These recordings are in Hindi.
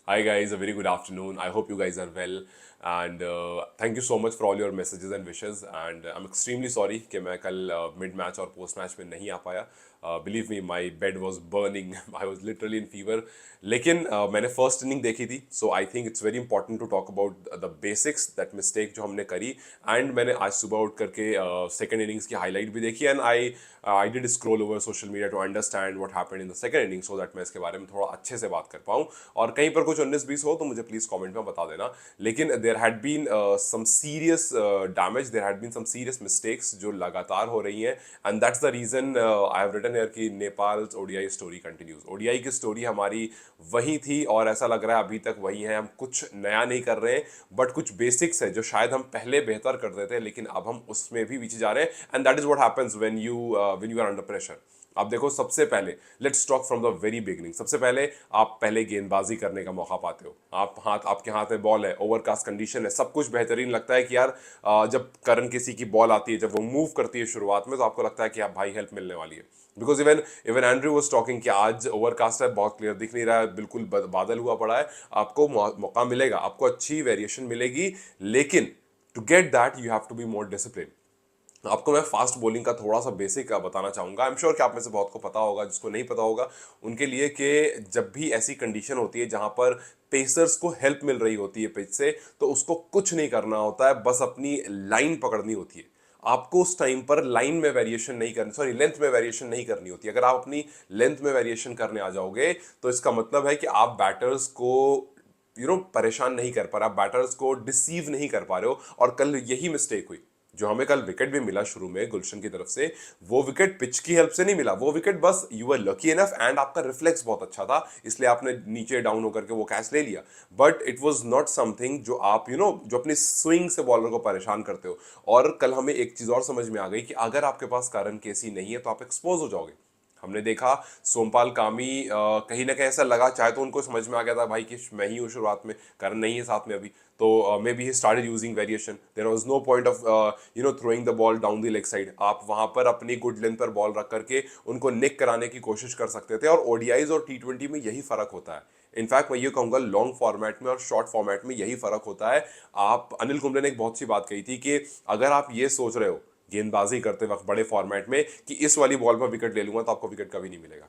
Hi guys, a very good afternoon. I hope you guys are well and thank you so much for all your messages and wishes and I'm extremely sorry कि मैं कल mid match और post match में नहीं आ पाया. Believe me, my bed was burning. I was literally in fever. लेकिन मैंने फर्स्ट इनिंग देखी थी, so I think it's very important to talk about the basics that mistake जो हमने करी. एंड मैंने आज सुबह उठ करके सेकंड इनिंग्स की हाईलाइट भी देखी and I did scroll over social media to understand what happened in the second inning so that मैं इसके बारे में थोड़ा अच्छे से बात कर पाऊँ. और कहीं पर कुछ 19-20 हो तो मुझे प्लीज कमेंट में बता देना. लेकिन there had been some serious damage, there had been some serious mistakes जो लगातार हो रही हैं and that's the reason I have written here कि Nepal ODI story continues. ODI की स्टोरी हमारी वही थी और ऐसा लग रहा है अभी तक वही है. हम कुछ नया नहीं कर रहे हैं बट कुछ बेसिक्स है जो शायद हम पहले बेहतर करते थे लेकिन अब हम उसमें भी पीछे जा रहे हैं. And that is what happens when you are under pressure. आप देखो, सबसे पहले let's talk from the very beginning. सबसे पहले आप पहले गेंदबाजी करने का मौका पाते हो, आपके हाथ में बॉल है, ओवरकास्ट कंडीशन है, सब कुछ बेहतरीन लगता है कि यार जब करण किसी की बॉल आती है, जब वो मूव करती है शुरुआत में, तो आपको लगता है कि आप भाई हेल्प मिलने वाली है. Because even even Andrew was talking कि आज ओवरकास्ट है, बहुत क्लियर दिख नहीं रहा है, बिल्कुल बादल हुआ पड़ा है, आपको मौका मिलेगा, आपको अच्छी वेरिएशन मिलेगी, लेकिन to get that you have to be more discipline. आपको मैं फास्ट बॉलिंग का थोड़ा सा बेसिक बताना चाहूंगा. आई एम श्योर कि आप में से बहुत को पता होगा, जिसको नहीं पता होगा उनके लिए, कि जब भी ऐसी कंडीशन होती है जहां पर पेसर्स को हेल्प मिल रही होती है पिच से, तो उसको कुछ नहीं करना होता है, बस अपनी लाइन पकड़नी होती है. आपको उस टाइम पर लाइन में वेरिएशन नहीं करनी, सॉरी लेंथ में वेरिएशन नहीं करनी होती. अगर आप अपनी लेंथ में वेरिएशन करने आ जाओगे तो इसका मतलब है कि आप बैटर्स को परेशान नहीं कर पा रहे, आप बैटर्स को डिसीव नहीं कर पा रहे हो. और कल यही मिस्टेक हुई. जो हमें कल विकेट भी मिला शुरू में गुलशन की तरफ से, वो विकेट पिच की हेल्प से नहीं मिला, वो विकेट बस you were lucky enough and आपका रिफ्लेक्स बहुत अच्छा था, इसलिए आपने नीचे डाउन होकर के वो कैच ले लिया. But it was not something जो आप जो अपनी स्विंग से बॉलर को परेशान करते हो. और कल हमें एक चीज और समझ में आ गई कि अगर आपके पास कारण केसी नहीं है तो आप एक्सपोज हो जाओगे. हमने देखा सोमपाल कामी, कहीं ना कहीं ऐसा लगा, चाहे तो उनको समझ में आ गया था भाई कि मैं ही हूँ शुरुआत में, कारण नहीं है साथ में अभी, तो maybe he started using variation. There was no point of throwing the ball down the leg side. आप वहां पर अपनी गुड लेंथ पर बॉल रख करके उनको निक कराने की कोशिश कर सकते थे. और ओडीआईज और टी20 में यही फर्क होता है. इनफैक्ट मैं ये कहूंगा लॉन्ग फॉर्मेट में और शॉर्ट फॉर्मेट में यही फर्क होता है. आप, अनिल कुंबले ने एक बहुत सी बात कही थी कि अगर आप ये सोच रहे हो गेंदबाजी करते वक्त बड़े फॉर्मेट में कि इस वाली बॉल पर विकेट ले लूंगा, तो आपको विकेट कभी नहीं मिलेगा.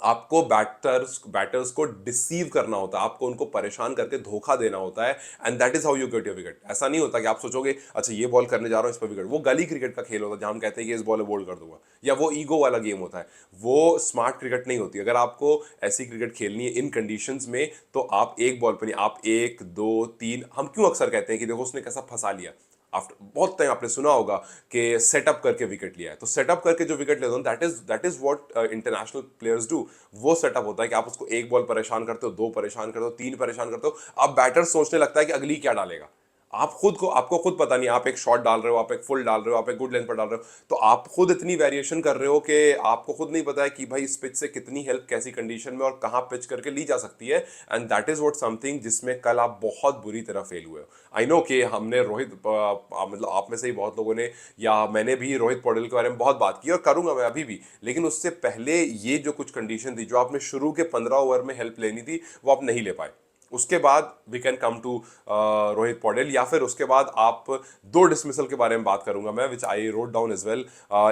आपको बैटर्स बैटर्स को डिसीव करना होता है, आपको उनको परेशान करके धोखा देना होता है. And that is how you get your wicket. ऐसा नहीं होता कि आप सोचोगे अच्छा ये बॉल करने जा रहा हूं, इस पर विकेट. वो गली क्रिकेट का खेल होता है जहां हम कहते हैं कि इस बॉल में बोल्ड कर दूंगा, या वो ईगो वाला गेम होता है. वो स्मार्ट क्रिकेट नहीं होती. अगर आपको ऐसी क्रिकेट खेलनी है इन कंडीशंस में, तो आप एक बॉल पर नहीं, आप एक दो तीन, हम क्यों अक्सर कहते हैं कि देखो उसने कैसा फंसा लिया. आफ्टर बहुत टाइम आपने सुना होगा कि सेटअप करके विकेट लिया है, तो सेटअप करके जो विकेट लेते हो, that is what international players do. वो सेटअप होता है कि आप उसको एक बॉल परेशान करते हो, दो परेशान करते हो, तीन परेशान करते हो, अब बैटर सोचने लगता है कि अगली क्या डालेगा. आपको खुद पता नहीं, आप एक शॉट डाल रहे हो, आप एक फुल डाल रहे हो, आप एक गुड लेंथ पर डाल रहे हो, तो आप खुद इतनी वेरिएशन कर रहे हो कि आपको खुद नहीं पता है कि भाई इस पिच से कितनी हेल्प कैसी कंडीशन में और कहां पिच करके ली जा सकती है. And that is what something जिसमें कल आप बहुत बुरी तरह फेल हुए हो. आई नो कि हमने रोहित मतलब आप में से ही बहुत लोगों ने, या मैंने भी रोहित पौडेल के बारे में बहुत बात की और करूंगा मैं अभी भी, लेकिन उससे पहले ये जो कुछ कंडीशन थी, जो आपने शुरू के 15 ओवर में हेल्प लेनी थी, वो आप नहीं ले पाए. उसके बाद we can come to Rohit Paudel, या फिर उसके बाद आप दो डिसमिसल के बारे में बात करूंगा मैं, which I wrote down as well.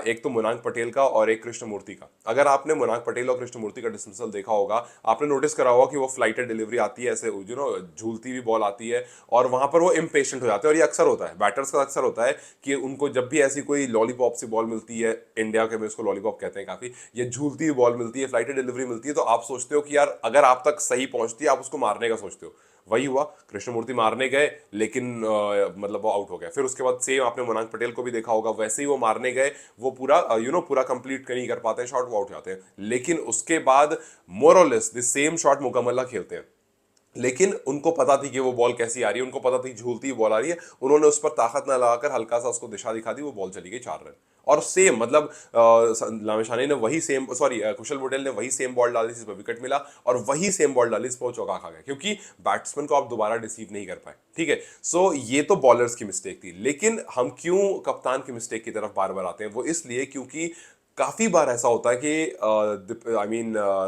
एक तो मुनांक पटेल का और एक कृष्णमूर्ति का. अगर आपने मुनांक पटेल और कृष्णमूर्ति का डिसमिसल देखा होगा, आपने नोटिस करा होगा कि वो फ्लाइटेड डिलीवरी आती है, ऐसे झूलती हुई बॉल आती है, और वहां पर वो इम्पेशेंट हो जाते हैं. और ये अक्सर होता है, बैटर्स का अक्सर होता है कि उनको जब भी ऐसी कोई लॉलीपॉप सी बॉल मिलती है, इंडिया के में उसको लॉलीपॉप कहते हैं काफी, ये झूलती हुई बॉल मिलती है, फ्लाइटेड डिलीवरी मिलती है, तो आप सोचते हो कि यार अगर आप तक सही पहुंचती है, आप उसको मारने का सोचते हो. वही हुआ, कृष्णमूर्ति मारने गए लेकिन मतलब वो आउट हो गया. फिर उसके बाद सेम आपने मुनांक पटेल को भी देखा होगा, वैसे ही वो मारने गए, वो पूरा पूरा कंप्लीट नहीं कर पाते हैं शॉट, वो आउट जाते हैं. लेकिन उसके बाद मोर और लेस द सेम शॉट मुकम्मला खेलते हैं. लेकिन उनको पता थी कि वो बॉल कैसी आ रही है, उनको पता थी झूलती बॉल आ रही है, उन्होंने उस पर ताकत ना लगाकर हल्का सा उसको दिशा दिखा दी, वो बॉल चली गई 4 रन. और सेम मतलब लामिशानी ने वही सेम, सॉरी कुशल पटेल ने वही सेम बॉल डाली जिस पर विकेट मिला, और वही सेम बॉल डाली जिस पर वो चौका खा गया, क्योंकि बैट्समैन को आप दोबारा डिसीव नहीं कर पाए. ठीक है, सो ये तो बॉलर्स की मिस्टेक थी. लेकिन हम क्यों कप्तान की मिस्टेक की तरफ बार बार आते हैं, वो इसलिए क्योंकि काफी बार ऐसा होता है कि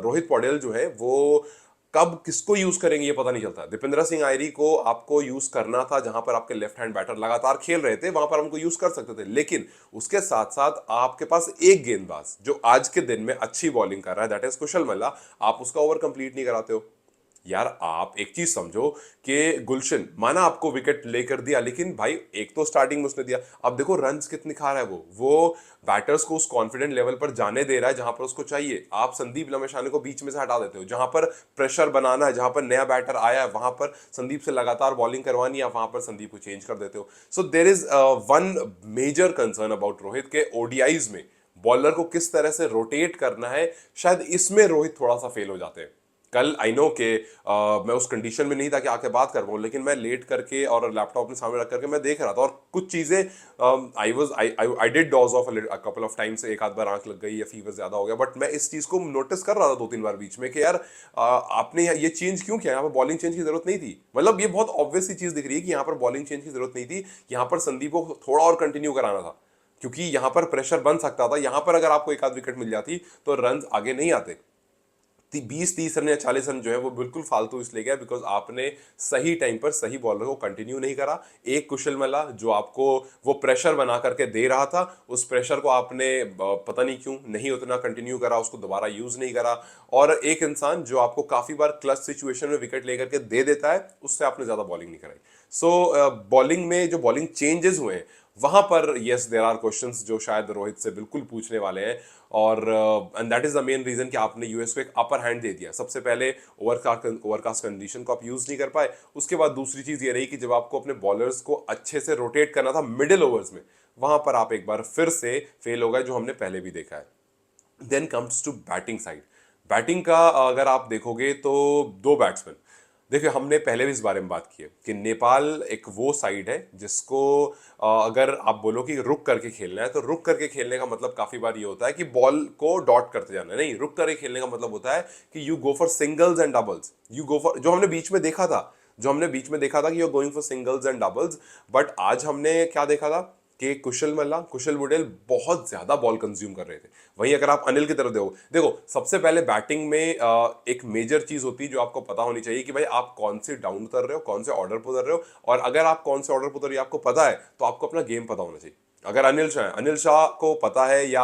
रोहित पौडेल जो है वो कब किसको यूज करेंगे ये पता नहीं चलता। दीपेंद्र सिंह आयरी को आपको यूज करना था जहां पर आपके लेफ्ट हैंड बैटर लगातार खेल रहे थे, वहां पर हमको यूज कर सकते थे, लेकिन उसके साथ साथ आपके पास एक गेंदबाज जो आज के दिन में अच्छी बॉलिंग कर रहा है, दैट इज कुशल मल्ला, आप उसका ओवर कंप्लीट नहीं कराते हो। यार आप एक चीज समझो कि गुलशन माना आपको विकेट लेकर दिया, लेकिन भाई एक तो स्टार्टिंग में उसने दिया, अब देखो रन्स कितने खा रहा है वो बैटर्स को उस कॉन्फिडेंट लेवल पर जाने दे रहा है जहां पर उसको चाहिए। आप संदीप लमेशाने को बीच में से हटा देते हो, जहां पर प्रेशर बनाना है, जहां पर नया बैटर आया है वहां पर संदीप से लगातार बॉलिंग करवानी है, वहां पर संदीप को चेंज कर देते हो। So there is one major concern about Rohit के ओडीआईज में बॉलर को किस तरह से रोटेट करना है, शायद इसमें रोहित थोड़ा सा फेल हो जाते हैं। कल आई नो के मैं उस कंडीशन में नहीं था कि आके बात कर पाऊँ, लेकिन मैं लेट करके और लैपटॉप अपने सामने रख करके मैं देख रहा था, और कुछ चीजें I did dodge off a couple of times, एक आध बार आंख लग गई या फीवर ज्यादा हो गया, बट मैं इस चीज को नोटिस कर रहा था 2-3 बार बीच में कि यार आपने ये चेंज क्यों किया, यहाँ पर बॉलिंग चेंज की जरूरत नहीं थी। मतलब ये बहुत ऑब्वियस सी चीज दिख रही है कि यहाँ पर बॉलिंग चेंज की जरूरत नहीं थी, यहाँ पर संदीप को थोड़ा और कंटिन्यू कराना था, क्योंकि यहां पर प्रेशर बन सकता था। यहां पर अगर आपको एक आध विकेट मिल जाती तो रन आगे नहीं आते। 20-30 रन या 40 रन जो है वो बिल्कुल फालतू इसलिए गया बिकॉज आपने सही टाइम पर सही बॉलर को कंटिन्यू नहीं करा। एक कुशल मला जो आपको वो प्रेशर बना करके दे रहा था, उस प्रेशर को आपने पता नहीं क्यों नहीं उतना कंटिन्यू करा, उसको दोबारा यूज नहीं करा। और एक इंसान जो आपको काफी बार क्लच सिचुएशन में विकेट लेकर के दे देता है, उससे आपने ज्यादा बॉलिंग नहीं कराई। सो बॉलिंग में जो बॉलिंग चेंजेस हुए हैं वहां पर यस देयर आर क्वेश्चंस जो शायद रोहित से बिल्कुल पूछने वाले हैं, और and that is the main reason कि आपने यूएस को एक अपर हैंड दे दिया। सबसे पहले ओवरकास्ट कंडीशन को आप यूज नहीं कर पाए, उसके बाद दूसरी चीज ये रही कि जब आपको अपने बॉलर्स को अच्छे से रोटेट करना था मिडिल ओवर्स में, वहां पर आप एक बार फिर से फेल हो गए, जो हमने पहले भी देखा है। Then comes to batting side. Batting का अगर आप देखोगे तो दो बैट्समैन, देखिए हमने पहले भी इस बारे में बात की है कि नेपाल एक वो साइड है जिसको अगर आप बोलो कि रुक करके खेलना है, तो रुक करके खेलने का मतलब काफी बार ये होता है कि बॉल को डॉट करते जाना है। नहीं, रुक करके खेलने का मतलब होता है कि you go for singles and doubles, you go for, जो हमने बीच में देखा था, कि you are going for singles and doubles. But आज हमने क्या देखा था कि कुशल बुडेल बहुत ज्यादा बॉल कंज्यूम कर रहे थे। वहीं अगर आप अनिल की तरफ देखो सबसे पहले बैटिंग में एक मेजर चीज होती है जो आपको पता होनी चाहिए कि भाई आप कौन से डाउन उतर रहे हो, कौन से ऑर्डर पर उतर रहे हो, और अगर आप कौन से ऑर्डर पर उतर रहे हो आपको पता है तो आपको अपना गेम पता होना चाहिए। अगर अनिल शाह को पता है या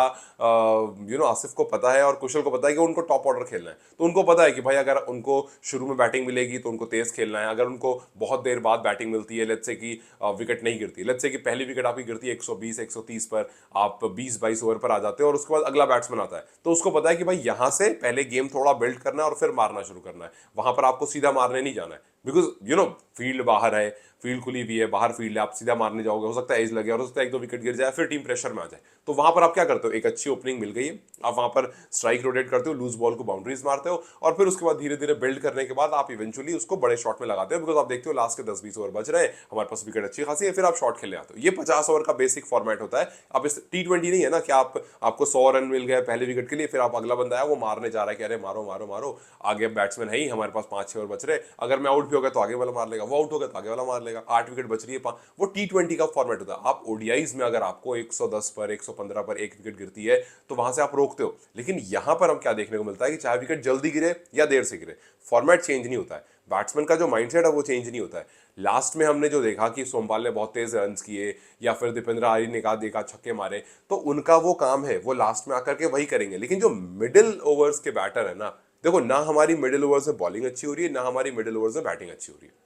आसिफ को पता है और कुशल को पता है कि उनको टॉप ऑर्डर खेलना है, तो उनको पता है कि भाई अगर उनको शुरू में बैटिंग मिलेगी तो उनको तेज खेलना है। अगर उनको बहुत देर बाद बैटिंग मिलती है, लेट्स से कि विकेट नहीं गिरती, लेट्स से कि पहली विकेट आपकी गिरती है 120-130 पर, आप 20-22 ओवर पर आ जाते हो और उसके बाद अगला बैट्समैन आता है, तो उसको पता है कि भाई यहां से पहले गेम थोड़ा बिल्ड करना है और फिर मारना शुरू करना है। वहां पर आपको सीधा मारने नहीं जाना है, बिकॉज फील्ड बाहर है, फील्ड खुली हुई है, बाहर फील्ड है, आप सीधा मारने जाओगे, हो सकता है एज लगे और हो सकता है 1-2 विकेट गिर जाए, फिर टीम प्रेशर में आ जाए। तो वहां पर आप क्या करते हो, एक अच्छी ओपनिंग मिल गई है, आप वहां पर स्ट्राइक रोटेट करते हो, लूज बॉल को बाउंड्रीज मारते हो, और फिर उसके बाद धीरे धीरे बिल्ड करने के बाद आप इवेंचुअली उसको बड़े शॉट में लगाते हो, बिकॉज आप देखते हो लास्ट के 10-20 ओवर बच रहे हैं, हमारे पास विकेट अच्छी खासी है, फिर आप शॉट खेलने आते हो। ये 50 ओवर का बेसिक फॉर्मेट होता है। अब इस T20 नहीं है ना कि आपको 100 रन मिल गए पहले विकेट के लिए, फिर आप अगला बंदा है वो मारने जा रहा है कि अरे मारो मारो मारो, आगे बैट्समैन है ही, हमारे पास 5-6 ओवर बच रहे, अगर मैं आउट भी हो गया तो आगे वाला मार लेगा, वो आउट हो गया तो आगे वाला मार लेगा, 8 विकेट बच रही है, वो T20 का फॉर्मेट होता है। आप ओडीआईज में अगर आपको 110 पर 115 पर एक विकेट गिरती है तो वहां से आप रोकते हो, लेकिन यहां पर हम क्या देखने को मिलता है कि चाहे विकेट जल्दी गिरे या देर से गिरे, फॉर्मेट चेंज नहीं होता है, बैट्समैन का जो माइंडसेट है वो चेंज नहीं होता है। लास्ट में हमने जो देखा कि सोमपाल ने बहुत तेज रन किए या फिर दीपेंद्र आर्य ने कहा देखा छक्के मारे, तो उनका वो काम है, वो लास्ट में आकर के वही करेंगे। लेकिन जो मिडिल ओवर्स के बैटर है ना, देखो ना हमारी मिडिल ओवर्स में बॉलिंग अच्छी हो रही है, ना हमारी मिडिल ओवर्स में बैटिंग अच्छी हो रही है।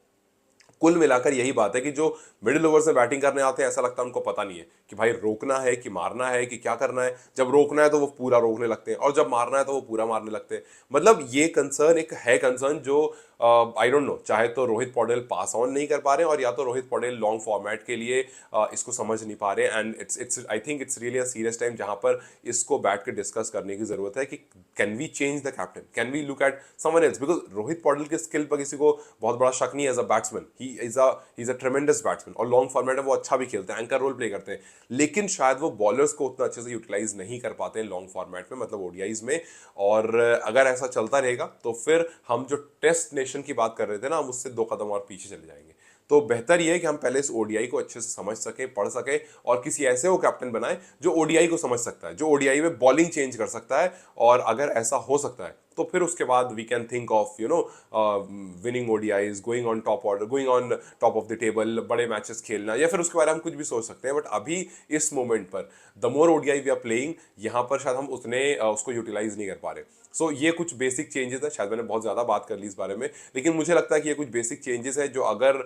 कुल मिलाकर यही बात है कि जो मिडिल ओवर से बैटिंग करने आते हैं ऐसा लगता है उनको पता नहीं है कि भाई रोकना है कि मारना है कि क्या करना है। जब रोकना है तो वो पूरा रोकने लगते हैं, और जब मारना है तो वो पूरा मारने लगते हैं। मतलब ये कंसर्न एक है कंसर्न जो आई डोंट नो, चाहे तो रोहित पौडेल पास ऑन नहीं कर पा रहे हैं, और या तो रोहित पौडेल लॉन्ग फॉर्मेट के लिए इसको समझ नहीं पा रहे। And it's I think it's really a serious time जहां पर इसको बैठ के डिस्कस करने की जरूरत है कि can we change the captain, can we look at someone else, because Rohit Paudel के स्किल पर किसी को बहुत बड़ा शक नहीं है as a batsman, he is a tremendous batsman, और लॉन्ग फॉर्मेट है वो अच्छा भी खेलते हैं, एंकर रोल प्ले करते हैं, लेकिन शायद वो बॉलर्स को उतना अच्छे से यूटिलाइज नहीं कर पाते हैं लॉन्ग फॉर्मेट में, मतलब ओडीआईज में। और अगर ऐसा चलता रहेगा तो फिर हम जो टेस्ट नेशन की बात कर रहे थे ना, हम उससे 2 कदम और पीछे चले जाएंगे। तो बेहतर यह है कि हम पहले इस ओडीआई को अच्छे से समझ सके, पढ़ सके, और किसी ऐसे वो कैप्टन बनाए जो ओडीआई को समझ सकता है, जो ओडीआई में बॉलिंग चेंज कर सकता है। और अगर ऐसा हो सकता है तो फिर उसके बाद we can think of winning ODIs, going on top order, going on top of the table, बड़े मैचेस खेलना, या फिर उसके बारे में हम कुछ भी सोच सकते हैं। बट अभी इस मोमेंट पर the more ODI we are playing, यहाँ पर शायद हम उतने उसको यूटिलाइज नहीं कर पा रहे। सो ये कुछ बेसिक चेंजेस है, शायद मैंने बहुत ज़्यादा बात कर ली इस बारे में, लेकिन मुझे लगता है कि ये कुछ बेसिक चेंजेस है जो अगर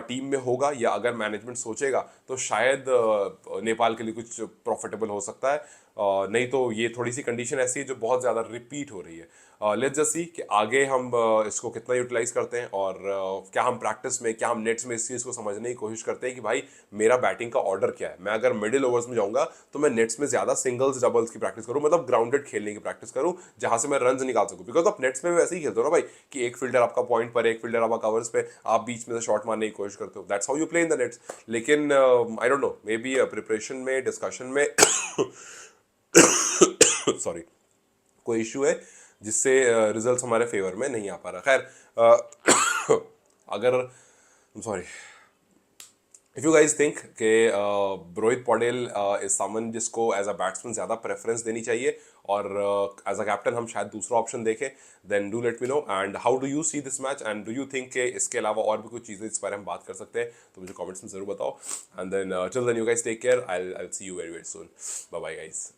टीम में होगा या अगर मैनेजमेंट सोचेगा तो शायद नेपाल के लिए कुछ प्रॉफिटेबल हो सकता है। नहीं तो ये थोड़ी सी कंडीशन ऐसी है जो बहुत ज़्यादा रिपीट हो रही है। लेट्स जस्ट सी कि आगे हम इसको कितना यूटिलाइज करते हैं, और क्या हम प्रैक्टिस में, क्या हम नेट्स में इस चीज़ को समझने की कोशिश करते हैं कि भाई मेरा बैटिंग का ऑर्डर क्या है। मैं अगर मिडिल ओवर्स में जाऊंगा तो मैं नेट्स में ज़्यादा सिंगल्स डबल्स की प्रैक्टिस करूँ, मतलब ग्राउंडेड खेलने की प्रैक्टिस करूँ जहाँ से मैं रन निकाल सकूँ। बिकॉज आप नेट्स में भी वैसे ही खेलते हो ना भाई, कि एक फील्डर आपका पॉइंट पर, एक फील्डर आपका कवर्स पे, आप बीच में से शॉट मारने की कोशिश करते हो। That's how you play in the nets. लेकिन I don't know, maybe preparation में, डिस्कशन में सॉरी, कोई इशू है जिससे रिजल्ट्स हमारे फेवर में नहीं आ पा रहा। खैर, अगर, sorry, if you guys think कि रोहित पौडेल इज समन जिसको एज अ बैट्समैन ज़्यादा प्रेफरेंस देनी चाहिए और एज अ कैप्टन हम शायद दूसरा ऑप्शन देखें, then do let me know. And how do you see this match, and do you think कि इसके अलावा और भी कुछ चीज़ें इस बारे में बात कर सकते हैं, तो मुझे कमेंट्स में ज़रूर बताओ। And then till then you guys take care, I see you very very soon. Bye bye guys.